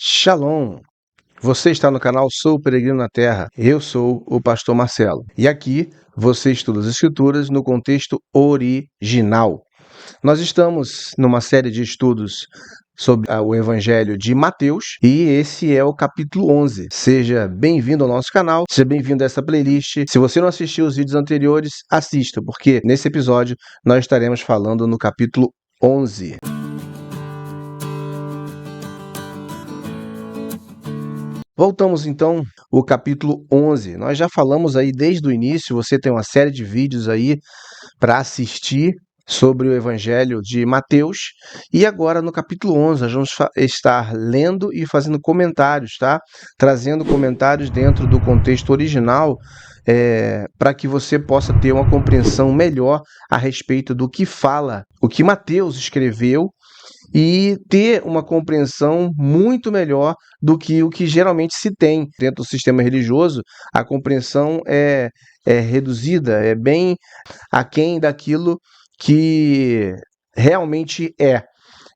Shalom! Você está no canal Sou Peregrino na Terra. Eu sou o pastor Marcelo. E aqui você estuda as Escrituras no contexto original. Nós estamos numa série de estudos sobre o Evangelho de Mateus e esse é o capítulo 11. Seja bem-vindo ao nosso canal, seja bem-vindo a essa playlist. Se você não assistiu os vídeos anteriores, assista, porque nesse episódio nós estaremos falando no capítulo 11. Voltamos então ao capítulo 11. Nós já falamos aí desde o início, você tem uma série de vídeos aí para assistir sobre o Evangelho de Mateus. E agora no capítulo 11 nós vamos estar lendo e fazendo comentários, tá? Trazendo comentários dentro do contexto original, para que você possa ter uma compreensão melhor a respeito do que fala, o que Mateus escreveu, e ter uma compreensão muito melhor do que o que geralmente se tem dentro do sistema religioso. A compreensão é reduzida, é bem aquém daquilo que realmente é.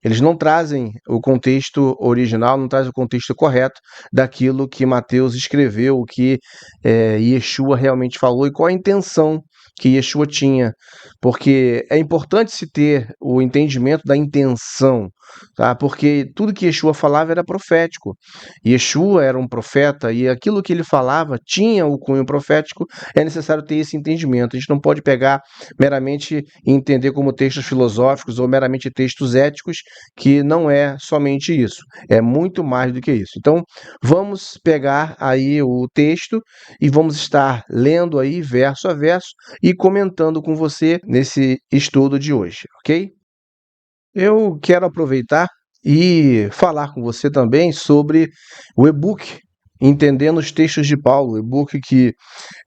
Eles não trazem o contexto original, não trazem o contexto correto daquilo que Mateus escreveu, o que Yeshua realmente falou e qual a intenção que Yeshua tinha. Porque é importante se ter o entendimento da intenção, tá? Porque tudo que Yeshua falava era profético. Yeshua era um profeta e aquilo que ele falava tinha o cunho profético, é necessário ter esse entendimento. A gente não pode pegar meramente e entender como textos filosóficos ou meramente textos éticos, que não é somente isso, é muito mais do que isso. Então, vamos pegar aí o texto e vamos estar lendo aí verso a verso e comentando com você nesse estudo de hoje, ok? Eu quero aproveitar e falar com você também sobre o e-book Entendendo os Textos de Paulo, o e-book que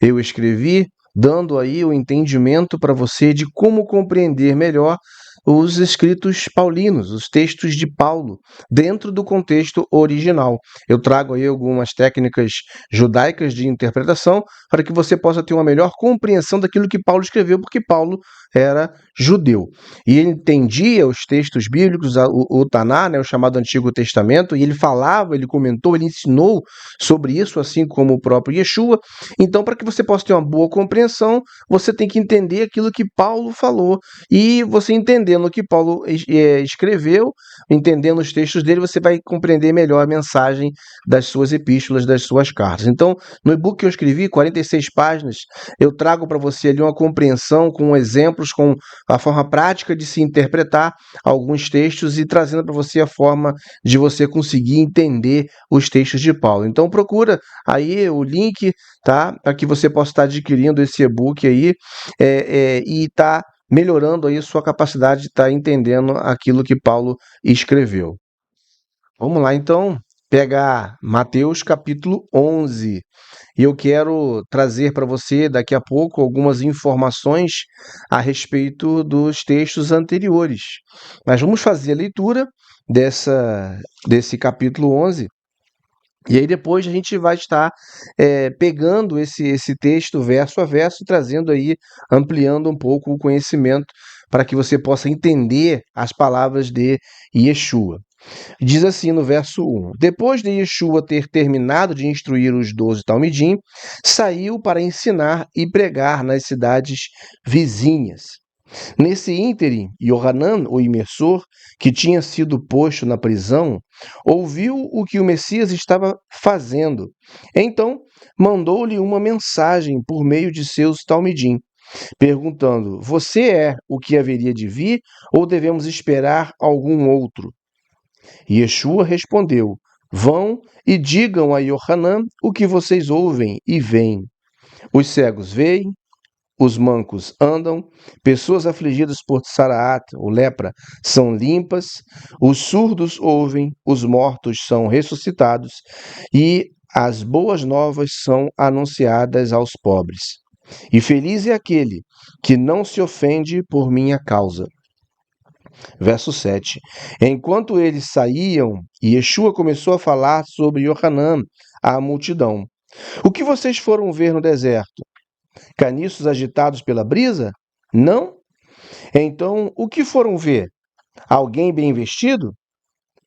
eu escrevi, dando aí o entendimento para você de como compreender melhor os escritos paulinos, os textos de Paulo, dentro do contexto original. Eu trago aí algumas técnicas judaicas de interpretação para que você possa ter uma melhor compreensão daquilo que Paulo escreveu, porque Paulo era judeu. E ele entendia os textos bíblicos, o Taná, né, o chamado Antigo Testamento, e ele falava, ele comentou, ele ensinou sobre isso, assim como o próprio Yeshua. Então, para que você possa ter uma boa compreensão, você tem que entender aquilo que Paulo falou. E você entendendo o que Paulo escreveu, entendendo os textos dele, você vai compreender melhor a mensagem das suas epístolas, das suas cartas. Então, no e-book que eu escrevi, 46 páginas, eu trago para você ali uma compreensão com exemplos, com a forma prática de se interpretar alguns textos e trazendo para você a forma de você conseguir entender os textos de Paulo. Então, procura aí o link, tá? Para que você possa estar adquirindo esse e-book aí e tá melhorando aí sua capacidade de estar entendendo aquilo que Paulo escreveu. Vamos lá, então, pegar Mateus capítulo 11. E eu quero trazer para você daqui a pouco algumas informações a respeito dos textos anteriores. Mas vamos fazer a leitura desse capítulo 11. E aí depois a gente vai estar pegando esse texto verso a verso e trazendo aí, ampliando um pouco o conhecimento para que você possa entender as palavras de Yeshua. Diz assim no verso 1: Depois de Yeshua ter terminado de instruir os 12 talmidim, saiu para ensinar e pregar nas cidades vizinhas. Nesse ínterim, Yohanan, o imersor, que tinha sido posto na prisão, ouviu o que o Messias estava fazendo. Então, mandou-lhe uma mensagem por meio de seus talmidim, perguntando: Você é o que haveria de vir ou devemos esperar algum outro? Yeshua respondeu: Vão e digam a Yohanan o que vocês ouvem e veem. Os cegos veem, os mancos andam, pessoas afligidas por Saraat, ou lepra, são limpas, os surdos ouvem, os mortos são ressuscitados e as boas novas são anunciadas aos pobres. E feliz é aquele que não se ofende por minha causa. Verso 7. Enquanto eles saíam, Yeshua começou a falar sobre Yohanan à multidão. O que vocês foram ver no deserto? Caniços agitados pela brisa? Não? Então, o que foram ver? Alguém bem vestido?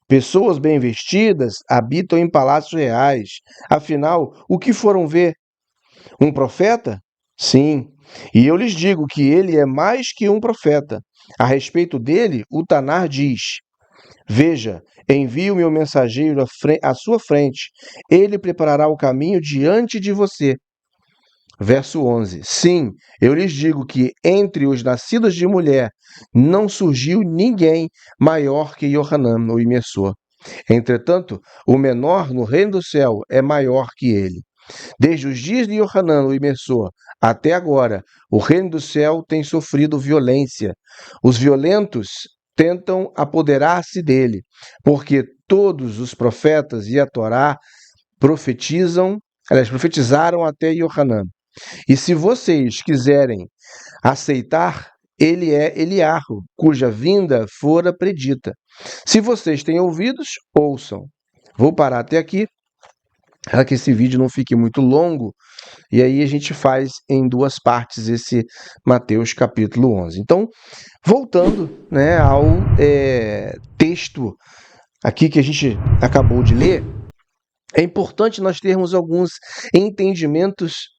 Pessoas bem vestidas habitam em palácios reais. Afinal, o que foram ver? Um profeta? Sim. E eu lhes digo que ele é mais que um profeta. A respeito dele, o Tanar diz: Veja, envio meu mensageiro à sua frente. Ele preparará o caminho diante de você. Verso 11. Sim, eu lhes digo que entre os nascidos de mulher não surgiu ninguém maior que Yohanan, o imersor. Entretanto, o menor no reino do céu é maior que ele. Desde os dias de Yohanan, o imersor, até agora, o reino do céu tem sofrido violência. Os violentos tentam apoderar-se dele, porque todos os profetas e a Torá profetizaram até Yohanan. E se vocês quiserem aceitar, ele é Eliarro, cuja vinda fora predita. Se vocês têm ouvidos, ouçam. Vou parar até aqui, para que esse vídeo não fique muito longo, e aí a gente faz em duas partes esse Mateus capítulo 11. Então, voltando, né, ao texto aqui que a gente acabou de ler, é importante nós termos alguns entendimentos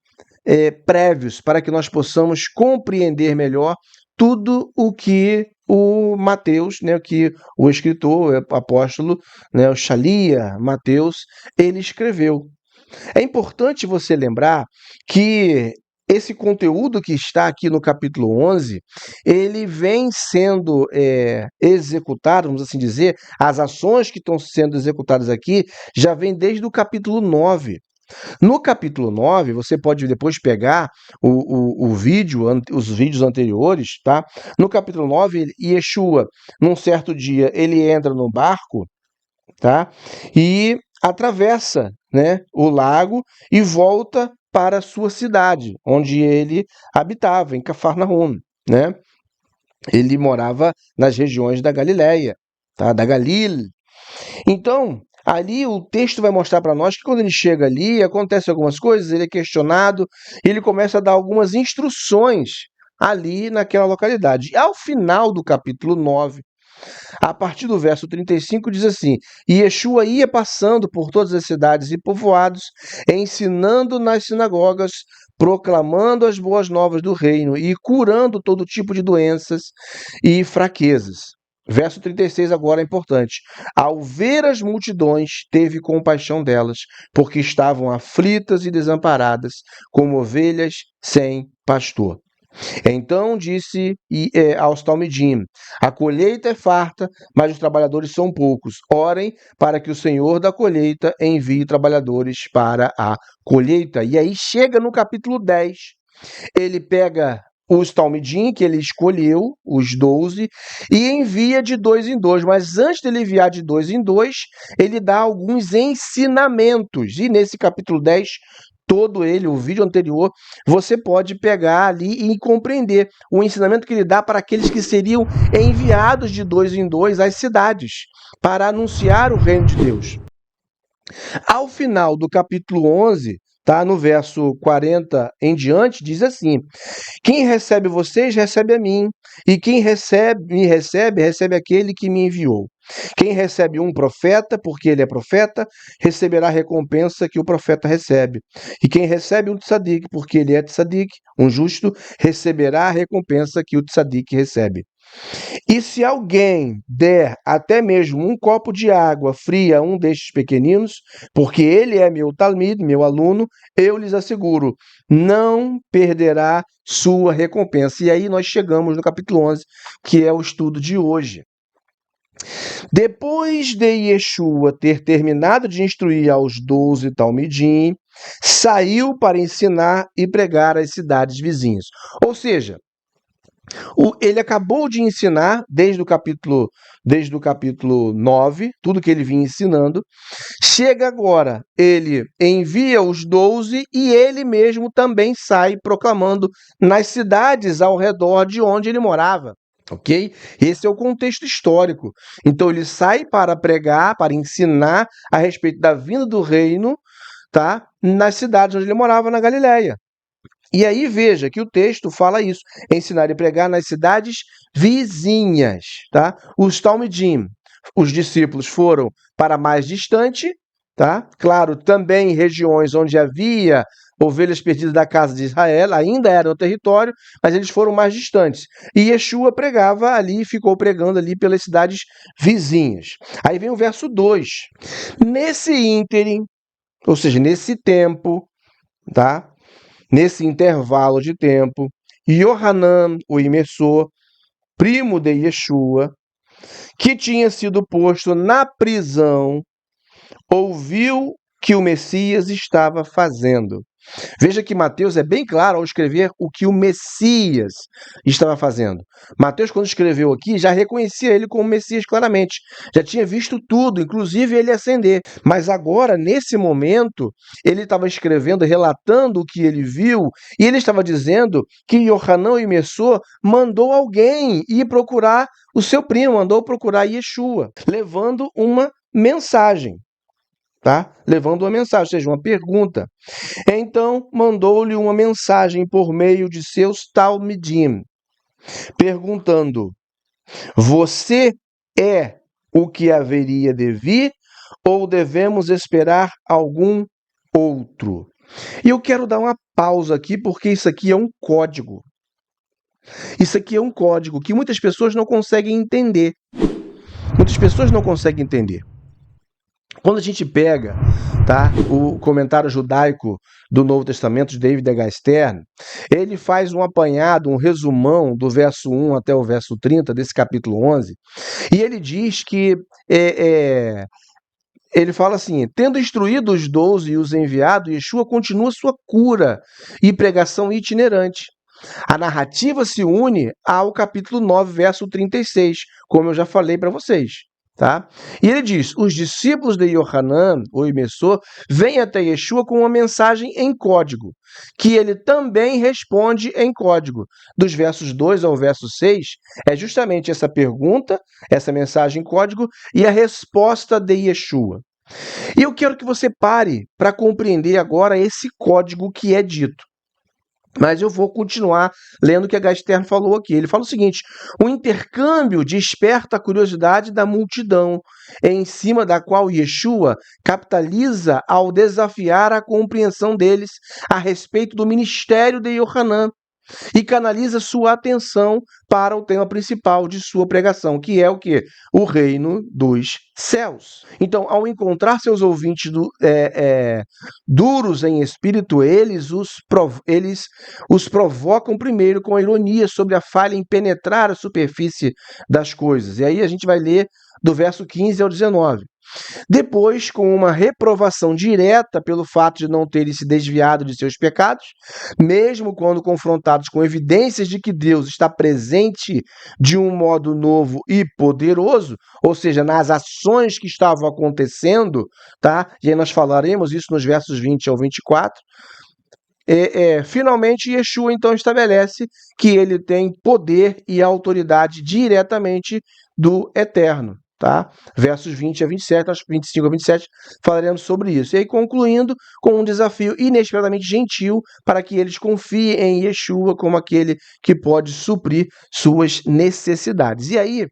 prévios para que nós possamos compreender melhor tudo o que o Mateus, né, que o escritor, o apóstolo, né, o Shalia, Mateus, ele escreveu. É importante você lembrar que esse conteúdo que está aqui no capítulo 11, ele vem sendo executado, vamos assim dizer, as ações que estão sendo executadas aqui já vêm desde o capítulo 9. No capítulo 9, você pode depois pegar o vídeo, os vídeos anteriores, tá? No capítulo 9, Yeshua, num certo dia, ele entra no barco, tá? E atravessa, né, o lago e volta para a sua cidade, onde ele habitava, em Cafarnaum, né? Ele morava nas regiões da Galileia, tá? Da Galil. Então, ali o texto vai mostrar para nós que quando ele chega ali, acontecem algumas coisas, ele é questionado, e ele começa a dar algumas instruções ali naquela localidade. E ao final do capítulo 9, a partir do verso 35, diz assim: E Yeshua ia passando por todas as cidades e povoados, ensinando nas sinagogas, proclamando as boas novas do reino e curando todo tipo de doenças e fraquezas. Verso 36 agora é importante. Ao ver as multidões, teve compaixão delas, porque estavam aflitas e desamparadas, como ovelhas sem pastor. Então disse aos Talmidim: A colheita é farta, mas os trabalhadores são poucos. Orem para que o Senhor da colheita envie trabalhadores para a colheita. E aí chega no capítulo 10. Ele pega os Talmidim, que ele escolheu, os 12, e envia de dois em dois. Mas antes de ele enviar de dois em dois, ele dá alguns ensinamentos. E nesse capítulo 10, todo ele, o vídeo anterior, você pode pegar ali e compreender o ensinamento que ele dá para aqueles que seriam enviados de dois em dois às cidades, para anunciar o reino de Deus. Ao final do capítulo 11, tá, no verso 40 em diante, diz assim: Quem recebe vocês, recebe a mim, e quem me recebe, recebe aquele que me enviou. Quem recebe um profeta, porque ele é profeta, receberá a recompensa que o profeta recebe. E quem recebe um tzadik, porque ele é tzadik, um justo, receberá a recompensa que o tzadik recebe. E se alguém der até mesmo um copo de água fria a um destes pequeninos, porque ele é meu talmid, meu aluno, eu lhes asseguro, não perderá sua recompensa. E aí nós chegamos no capítulo 11, que é o estudo de hoje. Depois de Yeshua ter terminado de instruir aos 12 Talmidim, saiu para ensinar e pregar às cidades vizinhas. Ou seja, ele acabou de ensinar desde o capítulo 9, tudo que ele vinha ensinando. Chega agora, ele envia os 12 e ele mesmo também sai proclamando nas cidades ao redor de onde ele morava. Ok? Esse é o contexto histórico. Então ele sai para pregar, para ensinar a respeito da vinda do reino, tá? Nas cidades onde ele morava, na Galileia. E aí veja que o texto fala isso: ensinar e pregar nas cidades vizinhas, tá? Os Talmidim os discípulos foram para mais distante, tá? Claro, também em regiões onde havia ovelhas perdidas da casa de Israel, ainda era o território, mas eles foram mais distantes. E Yeshua pregava ali, ficou pregando ali pelas cidades vizinhas. Aí vem o verso 2. Nesse ínterim, ou seja, nesse tempo, tá? Nesse intervalo de tempo, Yohanan, o imersor, primo de Yeshua, que tinha sido posto na prisão, ouviu que o Messias estava fazendo. Veja que Mateus é bem claro ao escrever o que o Messias estava fazendo. Mateus, quando escreveu aqui, já reconhecia ele como Messias claramente. Já tinha visto tudo, inclusive ele ascender. Mas agora, nesse momento, ele estava escrevendo, relatando o que ele viu, e ele estava dizendo que Yohanan, o imersor, mandou alguém ir procurar o seu primo, mandou procurar Yeshua, levando uma mensagem. Tá? Levando uma mensagem, ou seja, uma pergunta. Então mandou-lhe uma mensagem por meio de seus talmidim, perguntando: Você é o que haveria de vir ou devemos esperar algum outro? E eu quero dar uma pausa aqui porque isso aqui é um código. Isso aqui é um código que muitas pessoas não conseguem entender. Muitas pessoas não conseguem entender. Quando a gente pega, tá, o comentário judaico do Novo Testamento de David H. Stern, ele faz um apanhado, um resumão do verso 1 até o verso 30 desse capítulo 11, e ele diz que, ele fala assim, tendo instruído os 12 e os enviado, Yeshua continua sua cura e pregação itinerante. A narrativa se une ao capítulo 9, verso 36, como eu já falei para vocês. Tá? E ele diz, os discípulos de Yohanan, o imersor, vêm até Yeshua com uma mensagem em código, que ele também responde em código. Dos versos 2 ao verso 6, é justamente essa pergunta, essa mensagem em código, e a resposta de Yeshua. E eu quero que você pare para compreender agora esse código que é dito. Mas eu vou continuar lendo o que a Gasterno falou aqui. Ele fala o seguinte, o intercâmbio desperta a curiosidade da multidão, em cima da qual Yeshua capitaliza ao desafiar a compreensão deles a respeito do ministério de Yohanan e canaliza sua atenção para o tema principal de sua pregação, que é o quê? O reino dos céus. Então, ao encontrar seus ouvintes duros em espírito, eles os provocam primeiro com a ironia sobre a falha em penetrar a superfície das coisas. E aí a gente vai ler do verso 15 ao 19. Depois, com uma reprovação direta pelo fato de não terem se desviado de seus pecados, mesmo quando confrontados com evidências de que Deus está presente de um modo novo e poderoso, ou seja, nas ações que estavam acontecendo, tá? E aí nós falaremos isso nos versos 20 ao 24. Finalmente, Yeshua então estabelece que ele tem poder e autoridade diretamente do Eterno. Tá? Versos 20 a 27, 25 a 27, falaremos sobre isso. E aí, concluindo com um desafio inesperadamente gentil para que eles confiem em Yeshua como aquele que pode suprir suas necessidades. E aí,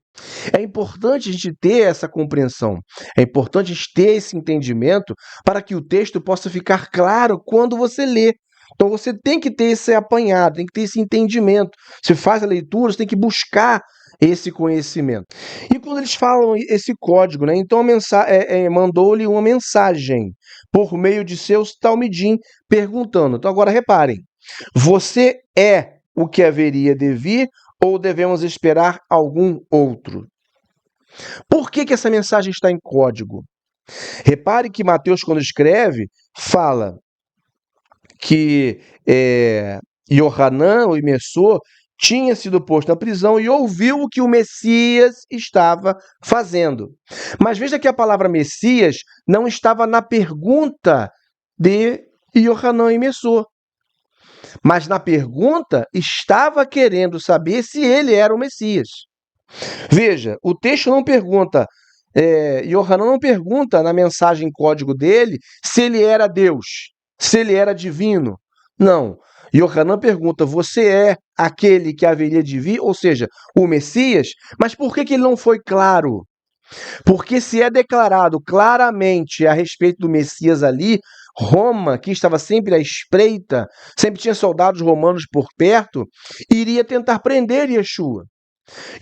é importante a gente ter essa compreensão, é importante a gente ter esse entendimento para que o texto possa ficar claro quando você lê. Então você tem que ter esse apanhado, tem que ter esse entendimento. Você faz a leitura, você tem que buscar esse conhecimento. E quando eles falam esse código, né? Então mandou-lhe uma mensagem por meio de seus talmidim perguntando. Então agora reparem, você é o que haveria de vir ou devemos esperar algum outro? Por que essa mensagem está em código? Repare que Mateus, quando escreve, fala que Yohanan, o imersor, tinha sido posto na prisão e ouviu o que o Messias estava fazendo. Mas veja que a palavra Messias não estava na pergunta de Yohanan, imersor. Mas na pergunta estava querendo saber se ele era o Messias. Veja, o texto não pergunta, Yohanan não pergunta na mensagem código dele se ele era Deus, se ele era divino. Não. Yohanan pergunta, você é aquele que haveria de vir, ou seja, o Messias? Mas por que ele não foi claro? Porque se é declarado claramente a respeito do Messias ali, Roma, que estava sempre à espreita, sempre tinha soldados romanos por perto, iria tentar prender Yeshua.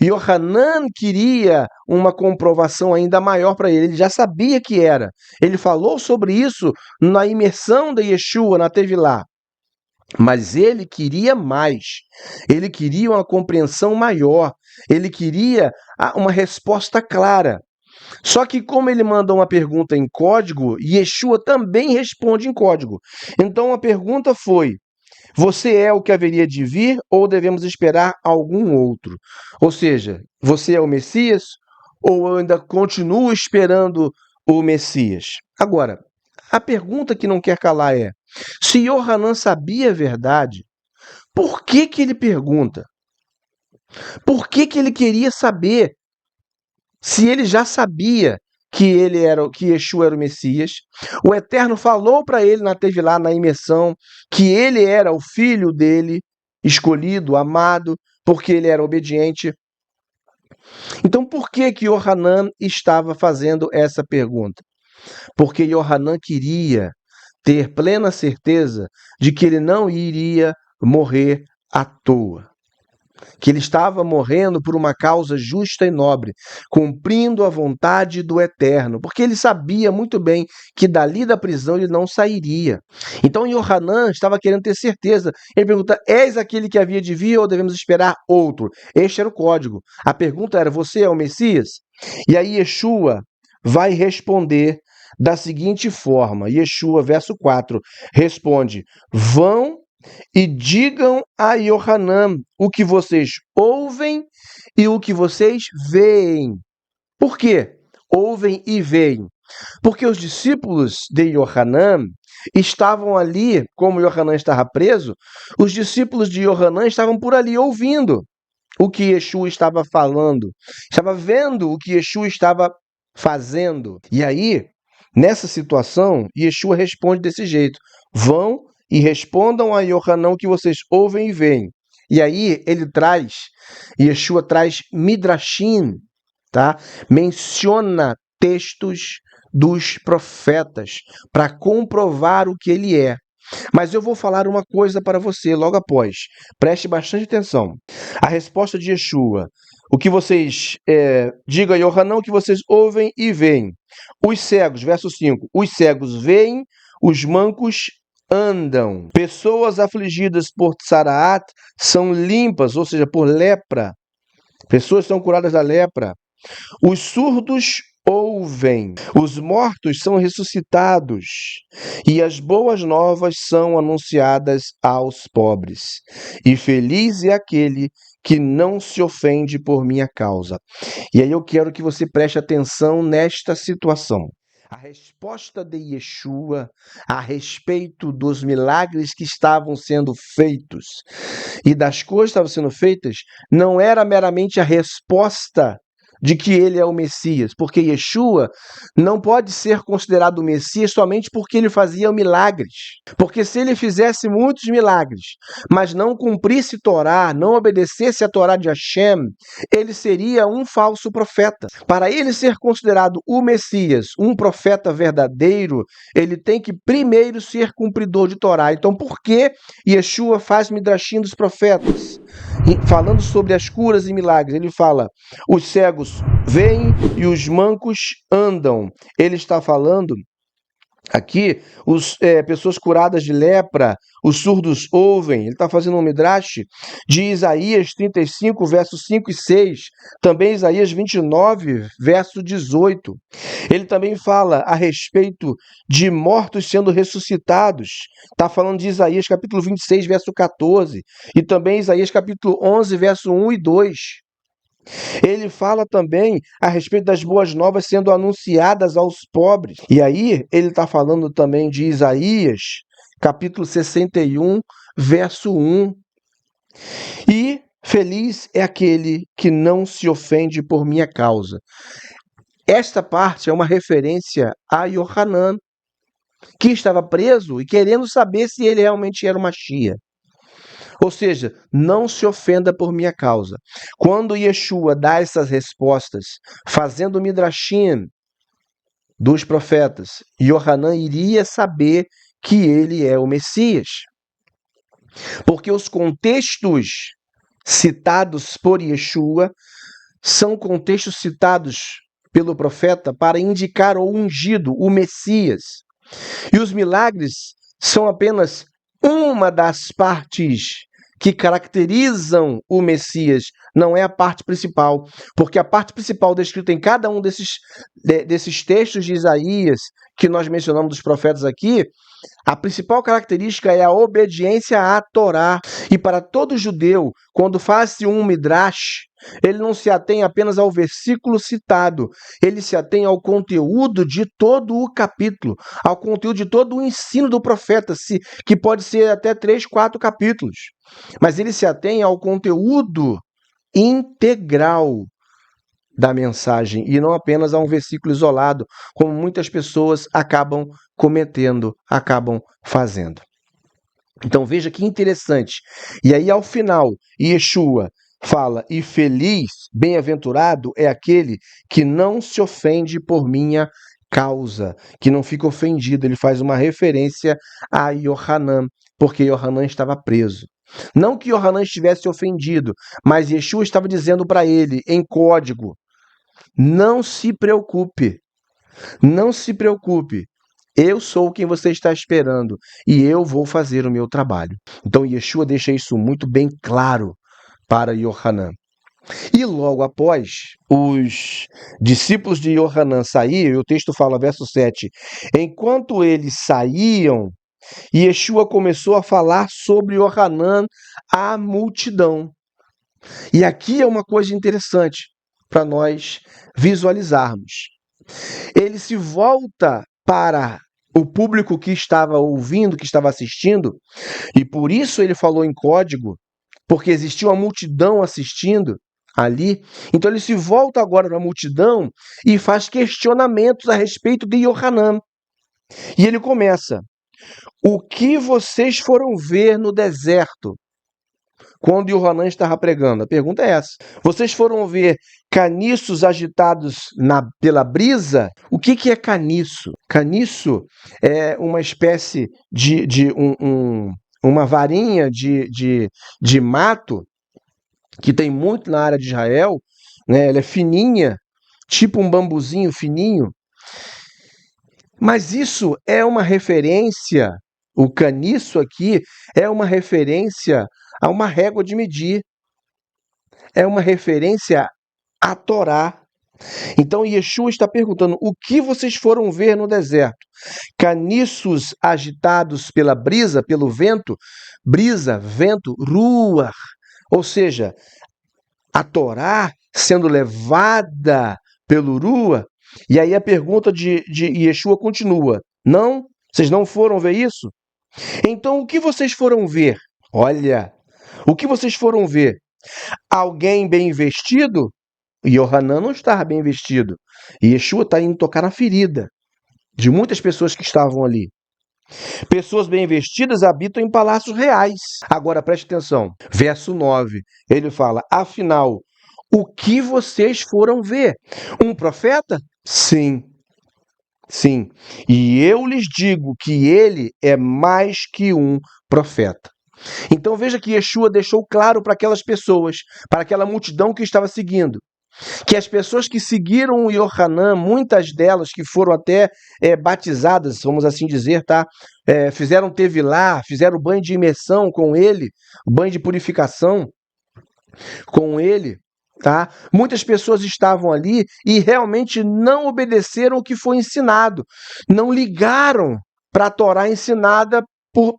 Yohanan queria uma comprovação ainda maior para ele já sabia que era. Ele falou sobre isso na imersão de Yeshua na Tevilá. Mas ele queria mais, ele queria uma compreensão maior, ele queria uma resposta clara. Só que como ele manda uma pergunta em código, Yeshua também responde em código. Então a pergunta foi: você é o que haveria de vir ou devemos esperar algum outro? Ou seja, você é o Messias ou eu ainda continuo esperando o Messias? Agora, a pergunta que não quer calar é: se Yohanan sabia a verdade, por que ele pergunta? Por que ele queria saber se ele já sabia que Yeshua era o Messias? O Eterno falou para ele na Tevilá, na imersão, que ele era o filho dele, escolhido, amado, porque ele era obediente. Então por que Yohanan estava fazendo essa pergunta? Porque Yohanan queria ter plena certeza de que ele não iria morrer à toa. Que ele estava morrendo por uma causa justa e nobre, cumprindo a vontade do Eterno, porque ele sabia muito bem que dali da prisão ele não sairia. Então Yohanan estava querendo ter certeza. Ele pergunta: és aquele que havia de vir ou devemos esperar outro? Este era o código. A pergunta era: você é o Messias? E aí Yeshua vai responder da seguinte forma. Yeshua, verso 4, responde: vão e digam a Yohanan o que vocês ouvem e o que vocês veem. Por quê? Ouvem e veem. Porque os discípulos de Yohanan estavam ali, como Yohanan estava preso, os discípulos de Yohanan estavam por ali ouvindo o que Yeshua estava falando, estava vendo o que Yeshua estava fazendo. E aí, nessa situação, Yeshua responde desse jeito: vão e respondam a Yohanan o que vocês ouvem e veem. E aí Yeshua traz midrashim, tá? Menciona textos dos profetas para comprovar o que ele é. Mas eu vou falar uma coisa para você logo após. Preste bastante atenção. A resposta de Yeshua: o que vocês diga a Yohanan, o que vocês ouvem e veem. Os cegos, verso 5, os cegos veem, os mancos andam. Pessoas afligidas por tsaraat são limpas, ou seja, por lepra. Pessoas são curadas da lepra. Os surdos ouvem, os mortos são ressuscitados e as boas novas são anunciadas aos pobres. E feliz é aquele que não se ofende por minha causa. E aí eu quero que você preste atenção nesta situação. A resposta de Yeshua a respeito dos milagres que estavam sendo feitos e das coisas que estavam sendo feitas não era meramente a resposta de que ele é o Messias, porque Yeshua não pode ser considerado o Messias somente porque ele fazia milagres. Porque se ele fizesse muitos milagres, mas não cumprisse Torá, não obedecesse a Torá de Hashem, ele seria um falso profeta. Para ele ser considerado o Messias, um profeta verdadeiro, ele tem que primeiro ser cumpridor de Torá. Então por que Yeshua faz midrashim dos profetas? Falando sobre as curas e milagres, ele fala: os cegos veem e os mancos andam. Ele está falando aqui, pessoas curadas de lepra, os surdos ouvem. Ele está fazendo um midrash de Isaías 35, versos 5 e 6. Também Isaías 29, verso 18. Ele também fala a respeito de mortos sendo ressuscitados. Está falando de Isaías capítulo 26, verso 14. E também Isaías capítulo 11, verso 1 e 2. Ele fala também a respeito das boas novas sendo anunciadas aos pobres. E aí ele está falando também de Isaías, capítulo 61, verso 1. E feliz é aquele que não se ofende por minha causa. Esta parte é uma referência a Yohanan, que estava preso e querendo saber se ele realmente era o Mashiach. Ou seja, não se ofenda por minha causa. Quando Yeshua dá essas respostas, fazendo o midrashim dos profetas, Yohanan iria saber que ele é o Messias. Porque os contextos citados por Yeshua são contextos citados pelo profeta para indicar o ungido, o Messias. E os milagres são apenas uma das partes que caracterizam o Messias, não é a parte principal, porque a parte principal descrita em cada um desses textos de Isaías que nós mencionamos dos profetas aqui, a principal característica é a obediência à Torá. E para todo judeu, quando faz-se um midrash, ele não se atém apenas ao versículo citado, ele se atém ao conteúdo de todo o capítulo, ao conteúdo de todo o ensino do profeta, que pode ser até 3, 4 capítulos. Mas ele se atém ao conteúdo integral da mensagem e não apenas a um versículo isolado, como muitas pessoas acabam cometendo, acabam fazendo. Então veja que interessante. E aí ao final, Yeshua fala: e feliz, bem-aventurado é aquele que não se ofende por minha causa, que não fica ofendido. Ele faz uma referência a Yohanan, porque Yohanan estava preso. Não que Yohanan estivesse ofendido, mas Yeshua estava dizendo para ele, em código: não se preocupe, não se preocupe. Eu sou quem você está esperando e eu vou fazer o meu trabalho. Então Yeshua deixa isso muito bem claro para Yohanan. E logo após os discípulos de Yohanan saírem, o texto fala, verso 7, enquanto eles saíam, Yeshua começou a falar sobre Yohanan à multidão. E aqui é uma coisa interessante para nós visualizarmos. Ele se volta para o público que estava ouvindo, que estava assistindo, e por isso ele falou em código, porque existia uma multidão assistindo ali. Então ele se volta agora para a multidão e faz questionamentos a respeito de Yohanan. E ele começa: o que vocês foram ver no deserto quando Yohanan estava pregando? A pergunta é essa. Vocês foram ver caniços agitados pela brisa? O que é caniço? Caniço é uma espécie uma varinha de mato que tem muito na área de Israel, né? Ela é fininha, tipo um bambuzinho fininho. Mas isso é uma referência, o caniço aqui é uma referência a uma régua de medir. É uma referência à Torá. Então Yeshua está perguntando: o que vocês foram ver no deserto? Caniços agitados pela brisa, pelo vento? Brisa, vento, ruach. Ou seja, a Torá sendo levada pelo ruach. E aí a pergunta de Yeshua continua: não? Vocês não foram ver isso? Então o que vocês foram ver? Olha, o que vocês foram ver? Alguém bem vestido? Yohanan não estava bem vestido. E Yeshua está indo tocar na ferida de muitas pessoas que estavam ali. Pessoas bem vestidas habitam em palácios reais. Agora preste atenção. Verso 9. Ele fala: afinal, o que vocês foram ver? Um profeta? Sim. Sim. E eu lhes digo que ele é mais que um profeta. Então veja que Yeshua deixou claro para aquelas pessoas, para aquela multidão que estava seguindo, que as pessoas que seguiram o Yohanan, muitas delas que foram até batizadas, vamos assim dizer, tá? Fizeram tevilá, fizeram banho de imersão com ele, banho de purificação com ele, tá? Muitas pessoas estavam ali e realmente não obedeceram o que foi ensinado, não ligaram para a Torá ensinada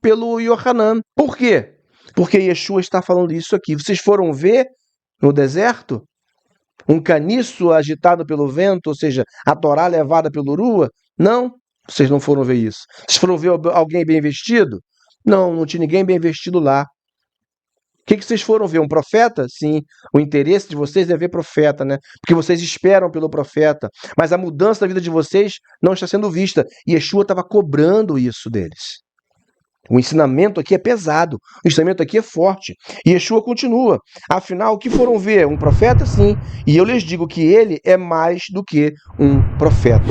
pelo Yohanan. Por quê? Porque Yeshua está falando isso aqui. Vocês foram ver no deserto um caniço agitado pelo vento, ou seja, a Torá levada pelo ruach? Não, vocês não foram ver isso. Vocês foram ver alguém bem vestido? Não, não tinha ninguém bem vestido lá. O que vocês foram ver? Um profeta? Sim, o interesse de vocês é ver profeta, né? Porque vocês esperam pelo profeta, mas a mudança da vida de vocês não está sendo vista. E Yeshua estava cobrando isso deles. O ensinamento aqui é pesado, o ensinamento aqui é forte. E Yeshua continua. Afinal, o que foram ver? Um profeta? Sim. E eu lhes digo que ele é mais do que um profeta.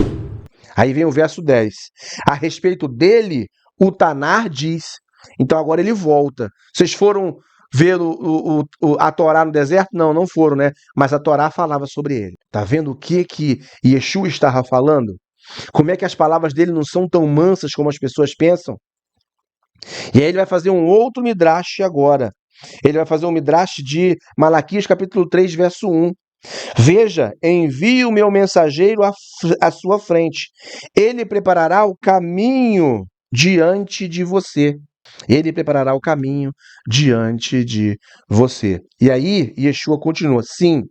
Aí vem o verso 10. A respeito dele, o Tanar diz. Então agora ele volta. Vocês foram ver a Torá no deserto? Não, não foram, né? Mas a Torá falava sobre ele. Tá vendo o que Yeshua estava falando? Como é que as palavras dele não são tão mansas como as pessoas pensam? E aí ele vai fazer um outro midrash agora. Ele vai fazer um midrash de capítulo 3, verso 1. Veja, envio o meu mensageiro à sua frente. Ele preparará o caminho diante de você. Ele preparará o caminho diante de você. E aí, Yeshua continua. Sim,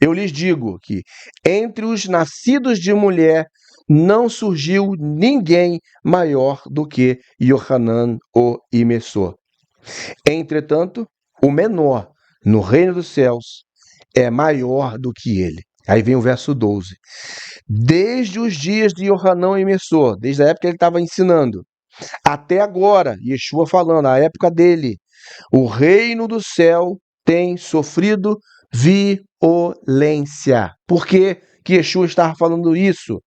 eu lhes digo que entre os nascidos de mulher não surgiu ninguém maior do que Yohanan o Imessor. Entretanto, o menor no reino dos céus é maior do que ele. Aí vem o verso 12. Desde os dias de Yohanan e Messor, desde a época que ele estava ensinando, até agora, Yeshua falando, a época dele, o reino do céu tem sofrido violência. Por que Yeshua estava falando isso?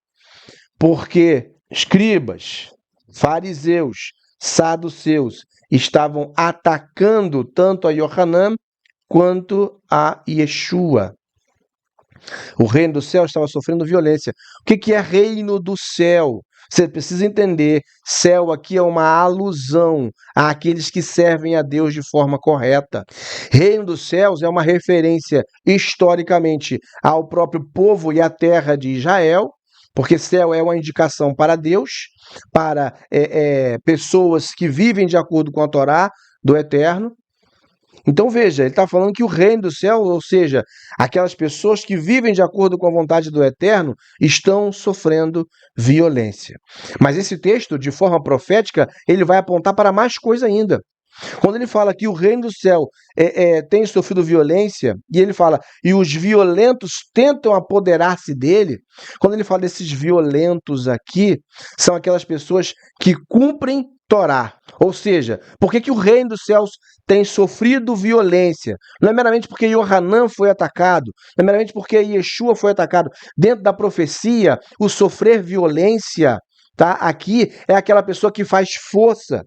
Porque escribas, fariseus, saduceus estavam atacando tanto a Yohanan quanto a Yeshua. O reino do céu estava sofrendo violência. O que é reino do céu? Você precisa entender, céu aqui é uma alusão àqueles que servem a Deus de forma correta. Reino dos céus é uma referência historicamente ao próprio povo e à terra de Israel, porque céu é uma indicação para Deus, para pessoas que vivem de acordo com a Torá do Eterno. Então veja, ele está falando que o reino do céu, ou seja, aquelas pessoas que vivem de acordo com a vontade do Eterno, estão sofrendo violência. Mas esse texto, de forma profética, ele vai apontar para mais coisa ainda. Quando ele fala que o reino do céu tem sofrido violência, e ele fala, e os violentos tentam apoderar-se dele, quando ele fala desses violentos aqui, são aquelas pessoas que cumprem Torá. Ou seja, por que o reino dos céus tem sofrido violência? Não é meramente porque Yohanan foi atacado, não é meramente porque Yeshua foi atacado. Dentro da profecia, o sofrer violência, tá? Aqui é aquela pessoa que faz força,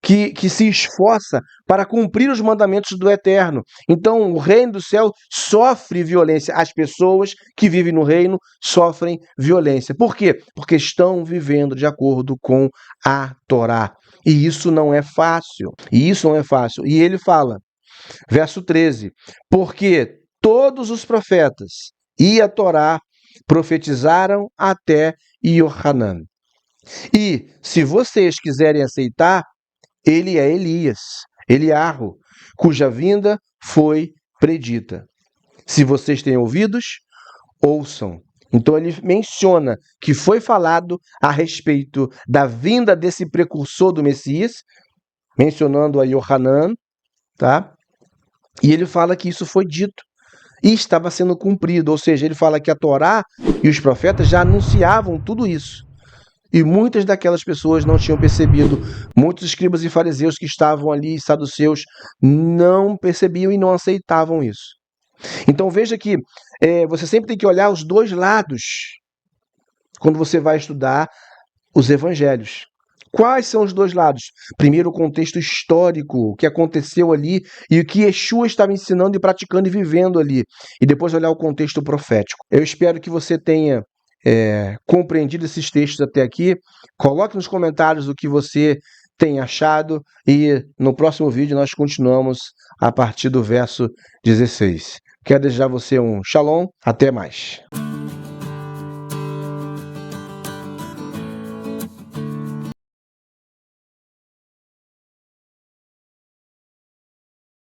que se esforça para cumprir os mandamentos do Eterno. Então, o reino do céu sofre violência. As pessoas que vivem no reino sofrem violência. Por quê? Porque estão vivendo de acordo com a Torá. E isso não é fácil. E ele fala, verso 13, porque todos os profetas e a Torá profetizaram até Yohanan. E, se vocês quiserem aceitar, ele é Elias, Eliarro, cuja vinda foi predita. Se vocês têm ouvidos, ouçam. Então ele menciona que foi falado a respeito da vinda desse precursor do Messias, mencionando a Yohanan, tá? E ele fala que isso foi dito e estava sendo cumprido, ou seja, ele fala que a Torá e os profetas já anunciavam tudo isso. E muitas daquelas pessoas não tinham percebido. Muitos escribas e fariseus que estavam ali, saduceus, não percebiam e não aceitavam isso. Então veja que você sempre tem que olhar os dois lados quando você vai estudar os evangelhos. Quais são os dois lados? Primeiro, o contexto histórico, o que aconteceu ali e o que Yeshua estava ensinando e praticando e vivendo ali. E depois olhar o contexto profético. Eu espero que você tenha compreendido esses textos até aqui. Coloque nos comentários o que você tem achado e no próximo vídeo nós continuamos a partir do verso 16. Quero desejar a você um shalom, até mais.